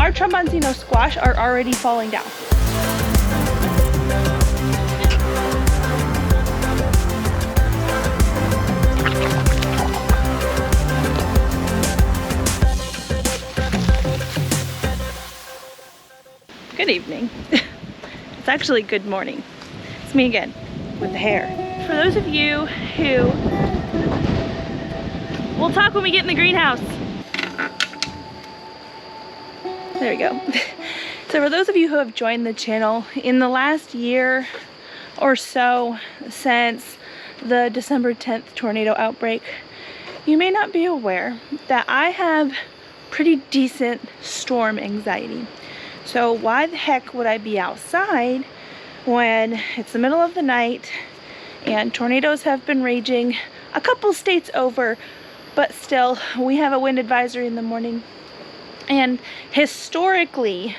Our tromboncino squash are already falling down. Good evening. It's actually good morning. It's me again with the hair. For those of you who, we'll talk when we get in the greenhouse. There we go. So for those of you who have joined the channel in the last year or so since the December 10th tornado outbreak, you may not be aware that I have pretty decent storm anxiety. So why the heck would I be outside when it's the middle of the night and tornadoes have been raging a couple states over, but still we have a wind advisory in the morning. And historically,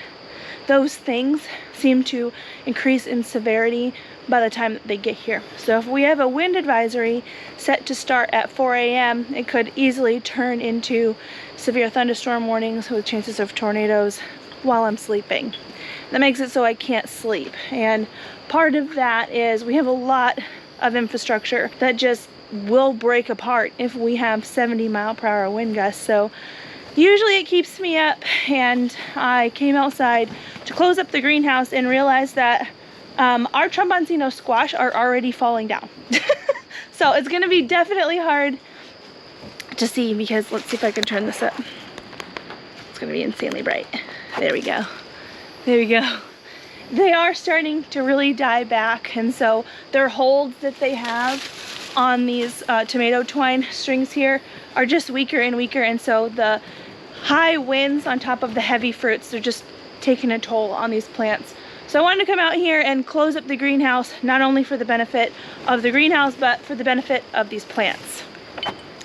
those things seem to increase in severity by the time that they get here. So if we have a wind advisory set to start at 4 a.m., it could easily turn into severe thunderstorm warnings with chances of tornadoes while I'm sleeping. That makes it so I can't sleep. And part of that is we have a lot of infrastructure that just will break apart if we have 70-mile-per-hour wind gusts. So usually it keeps me up, and I came outside to close up the greenhouse and realized that our tromboncino squash are already falling down. So it's gonna be definitely hard to see, because let's see if I can turn this up. It's gonna be insanely bright. There we go. There we go. They are starting to really die back, and so their holds that they have on these tomato twine strings here are just weaker and weaker, and so the high winds on top of the heavy fruits, they're just taking a toll on these plants. So I wanted to come out here and close up the greenhouse, not only for the benefit of the greenhouse, but for the benefit of these plants.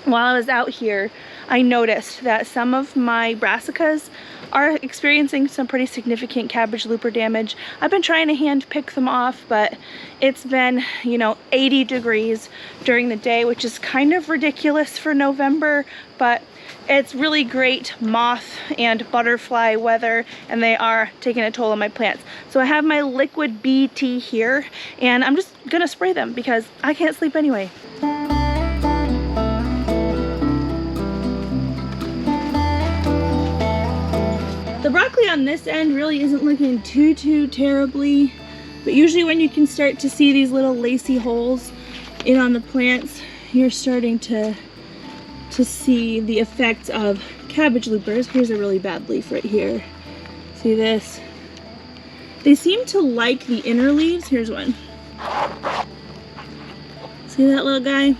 While I was out here, I noticed that some of my brassicas are experiencing some pretty significant cabbage looper damage. I've been trying to hand pick them off, but it's been, 80 degrees during the day, which is kind of ridiculous for November, but it's really great moth and butterfly weather, and they are taking a toll on my plants. So I have my liquid BT here, and I'm just gonna spray them because I can't sleep anyway. The broccoli on this end really isn't looking too terribly, but usually when you can start to see these little lacy holes in on the plants, you're starting to see the effects of cabbage loopers. Here's a really bad leaf right here. See this? They seem to like the inner leaves. Here's one. See that little guy?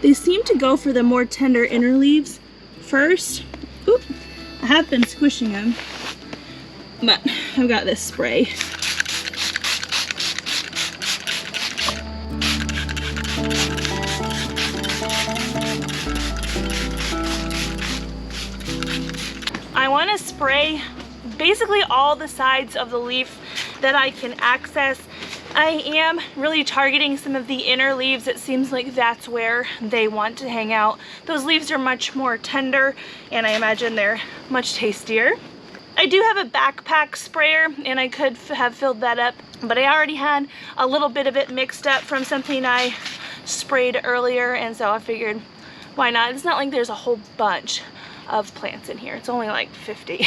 They seem to go for the more tender inner leaves first. Oop. I have been squishing them, but I've got this spray. I want to spray basically all the sides of the leaf that I can access. I am really targeting some of the inner leaves. It seems like that's where they want to hang out. Those leaves are much more tender, and I imagine they're much tastier. I do have a backpack sprayer, and I could have filled that up, but I already had a little bit of it mixed up from something I sprayed earlier, and so I figured, why not? It's not like there's a whole bunch of plants in here. It's only like 50.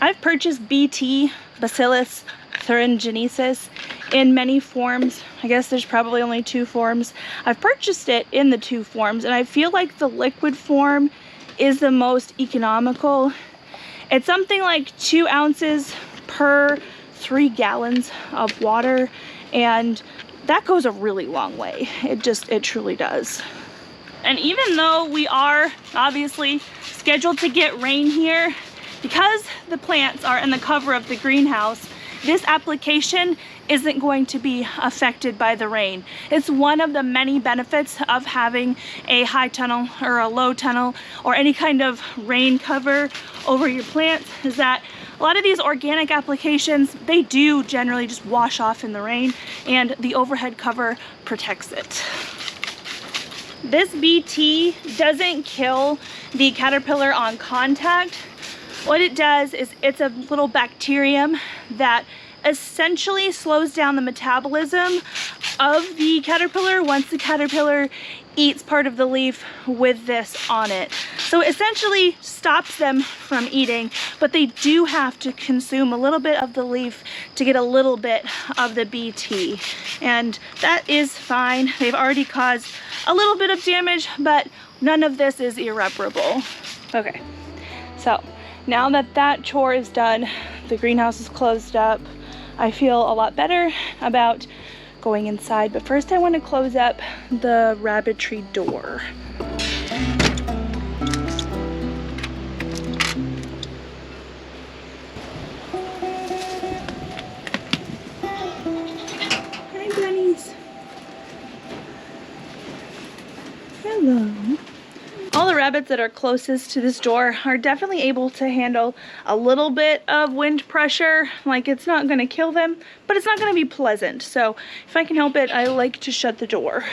I've purchased BT, Bacillus thuringiensis, in many forms. I guess there's probably only 2 forms. I've purchased it in the 2 forms, and I feel like the liquid form is the most economical. It's something like 2 ounces per 3 gallons of water, and that goes a really long way. It truly does. And even though we are obviously scheduled to get rain here, because the plants are in the cover of the greenhouse, this application isn't going to be affected by the rain. It's one of the many benefits of having a high tunnel or a low tunnel or any kind of rain cover over your plants, is that a lot of these organic applications, they do generally just wash off in the rain, and the overhead cover protects it. This BT doesn't kill the caterpillar on contact, What it does is it's a little bacterium that essentially slows down the metabolism of the caterpillar once the caterpillar eats part of the leaf with this on it. So it essentially stops them from eating, but they do have to consume a little bit of the leaf to get a little bit of the BT. And that is fine. They've already caused a little bit of damage, but none of this is irreparable. Okay, so now that that chore is done, the greenhouse is closed up, I feel a lot better about going inside, but first I want to close up the rabbitry door. Hi bunnies. Hello. All the rabbits that are closest to this door are definitely able to handle a little bit of wind pressure. Like, it's not gonna kill them, but it's not gonna be pleasant. So if I can help it, I like to shut the door.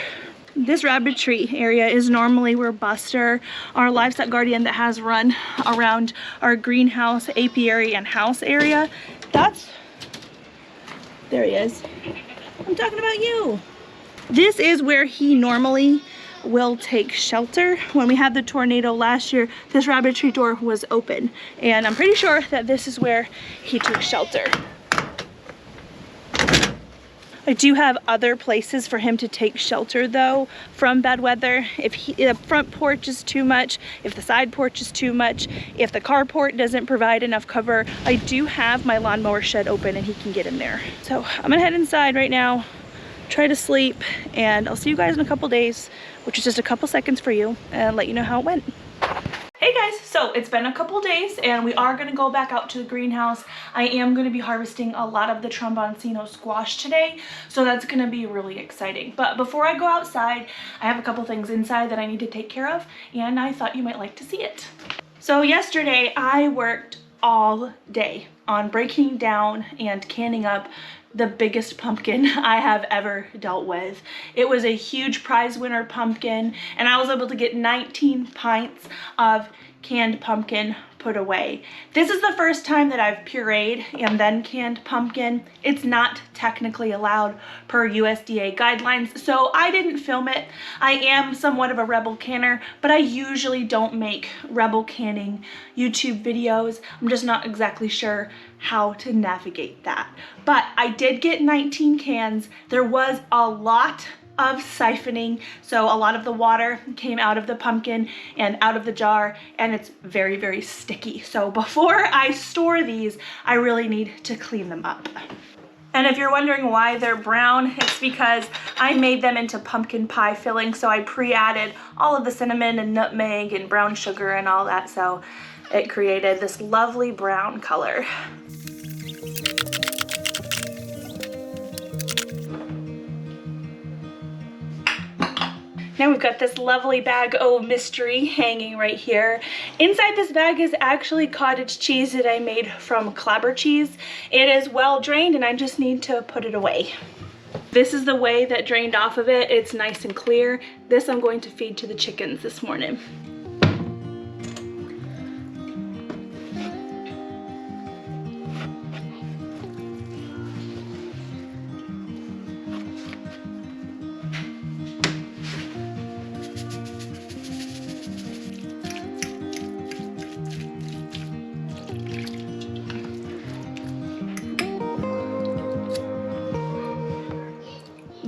This rabbitry area is normally where Buster, our livestock guardian that has run around our greenhouse, apiary, and house area, there he is. I'm talking about you. This is where he normally will take shelter. When we had the tornado last year, this rabbitry door was open, and I'm pretty sure that this is where he took shelter. I do have other places for him to take shelter though from bad weather. If the front porch is too much, if the side porch is too much, if the carport doesn't provide enough cover, I do have my lawnmower shed open and he can get in there. So I'm gonna head inside right now, try to sleep, and I'll see you guys in a couple days, which is just a couple seconds for you, and let you know how it went. Hey guys, so it's been a couple days and we are gonna go back out to the greenhouse. I am gonna be harvesting a lot of the tromboncino squash today, so that's gonna be really exciting. But before I go outside, I have a couple things inside that I need to take care of, and I thought you might like to see it. So yesterday I worked all day on breaking down and canning up the biggest pumpkin I have ever dealt with. It was a huge prize winner pumpkin, and I was able to get 19 pints of canned pumpkin put away. This is the first time that I've pureed and then canned pumpkin. It's not technically allowed per USDA guidelines, so I didn't film it. I am somewhat of a rebel canner, but I usually don't make rebel canning YouTube videos. I'm just not exactly sure how to navigate that. But I did get 19 cans. There was a lot of siphoning, so a lot of the water came out of the pumpkin and out of the jar, and it's very, very sticky. So before I store these, I really need to clean them up. And if you're wondering why they're brown, it's because I made them into pumpkin pie filling, so I pre-added all of the cinnamon and nutmeg and brown sugar and all that, so it created this lovely brown color. Now we've got this lovely bag of mystery hanging right here. Inside this bag is actually cottage cheese that I made from clabber cheese. It is well drained and I just need to put it away. This is the whey that drained off of it. It's nice and clear. This I'm going to feed to the chickens this morning.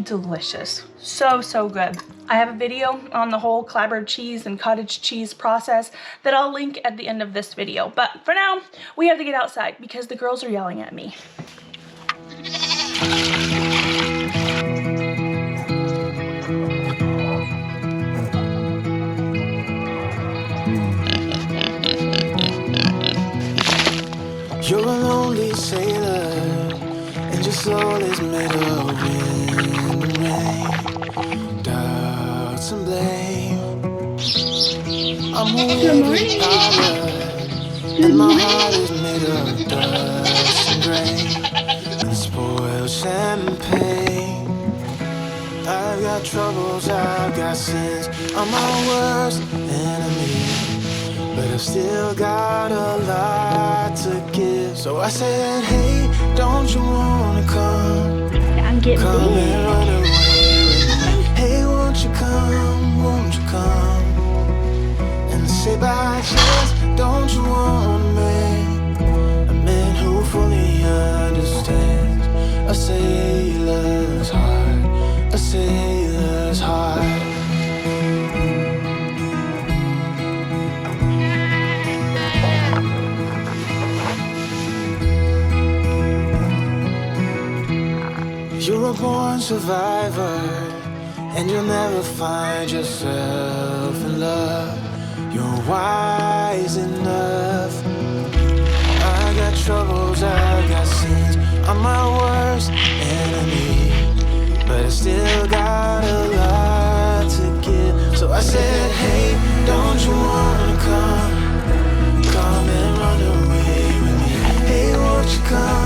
Delicious. So good. I have a video on the whole clabbered cheese and cottage cheese process that I'll link at the end of this video. But for now, we have to get outside because the girls are yelling at me. You're a lonely sailor, and your soul is made of wind and rain, doubts and blame. I'm a weary pirate, and my heart is made of dust and grain, and spoiled champagne. I've got troubles, I've got sins, I'm my worst enemy, but I've still got a lot to give. So I said, hey, don't you wanna come? I'm getting Come big. and run away with me. Hey, won't you come? And say by chance, don't you want a man who fully understands a sailor's heart, a sailor's heart. You're a born survivor, and you'll never find yourself in love. You're wise enough. I got troubles, I got sins. I'm my worst enemy, but I still got a lot to give. So I said, hey, don't you wanna come and run away with me? Hey, won't you come?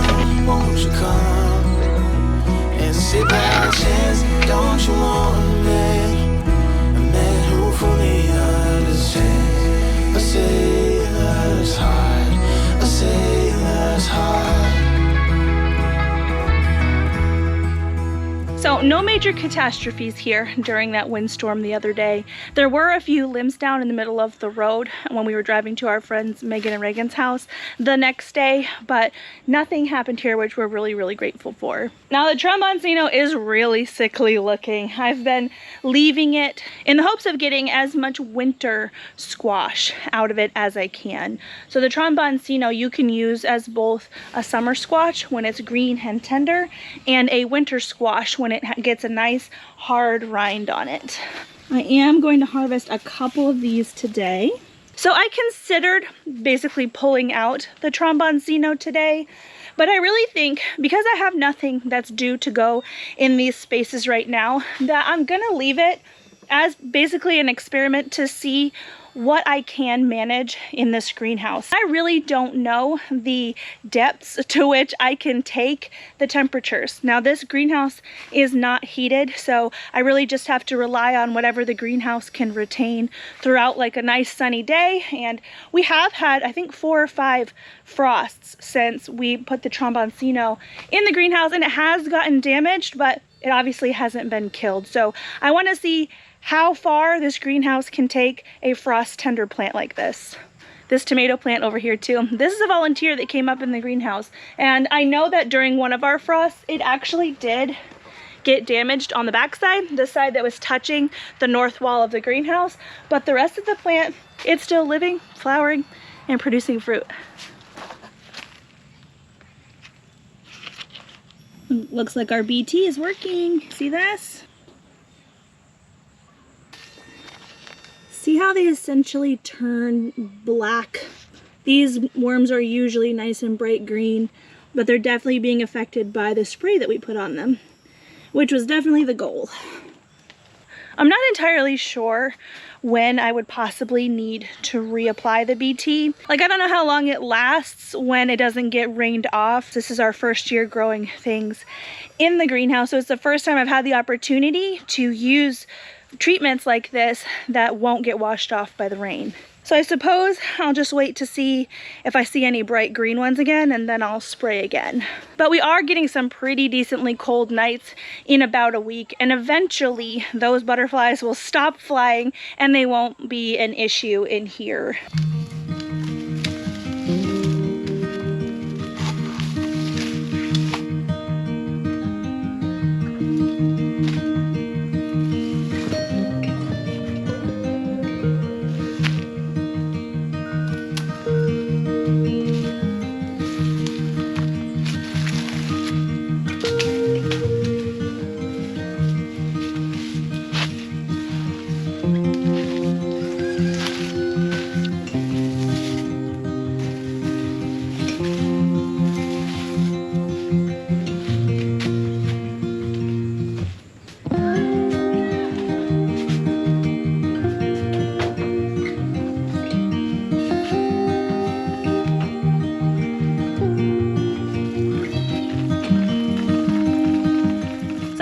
And say by chance, don't you want a man who fully understands a sailor's heart, a sailor's heart. So no major catastrophes here during that windstorm the other day. There were a few limbs down in the middle of the road when we were driving to our friends Megan and Reagan's house the next day, but nothing happened here, which we're really, really grateful for. Now the tromboncino is really sickly looking. I've been leaving it in the hopes of getting as much winter squash out of it as I can. So the tromboncino you can use as both a summer squash when it's green and tender, and a winter squash when it gets a nice hard rind on it. I am going to harvest a couple of these today. So I considered basically pulling out the tromboncino today, but I really think because I have nothing that's due to go in these spaces right now, that I'm gonna leave it as basically an experiment to see what I can manage in this greenhouse. I really don't know the depths to which I can take the temperatures. Now this greenhouse is not heated, so I really just have to rely on whatever the greenhouse can retain throughout like a nice sunny day. And we have had, I think, 4 or 5 frosts since we put the tromboncino in the greenhouse, and it has gotten damaged, but it obviously hasn't been killed. So I want to see how far this greenhouse can take a frost tender plant like this. This tomato plant over here too. This is a volunteer that came up in the greenhouse, and I know that during one of our frosts it actually did get damaged on the backside, the side that was touching the north wall of the greenhouse, but the rest of the plant, it's still living, flowering, and producing fruit. Looks like our BT is working. See this? See how they essentially turn black? These worms are usually nice and bright green, but they're definitely being affected by the spray that we put on them, which was definitely the goal. I'm not entirely sure when I would possibly need to reapply the BT. Like, I don't know how long it lasts when it doesn't get rained off. This is our first year growing things in the greenhouse, so it's the first time I've had the opportunity to use treatments like this that won't get washed off by the rain. So I suppose I'll just wait to see if I see any bright green ones again, and then I'll spray again. But we are getting some pretty decently cold nights in about a week, and eventually those butterflies will stop flying and they won't be an issue in here.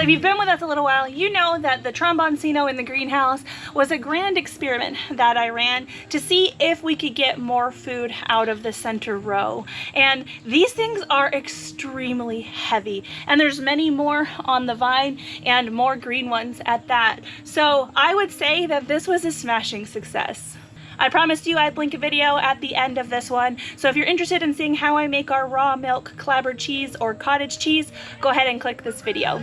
if you've been with us a little while, you know that the tromboncino in the greenhouse was a grand experiment that I ran to see if we could get more food out of the center row. And these things are extremely heavy, and there's many more on the vine and more green ones at that. So I would say that this was a smashing success. I promised you I'd link a video at the end of this one, so if you're interested in seeing how I make our raw milk clabbered cheese or cottage cheese, go ahead and click this video.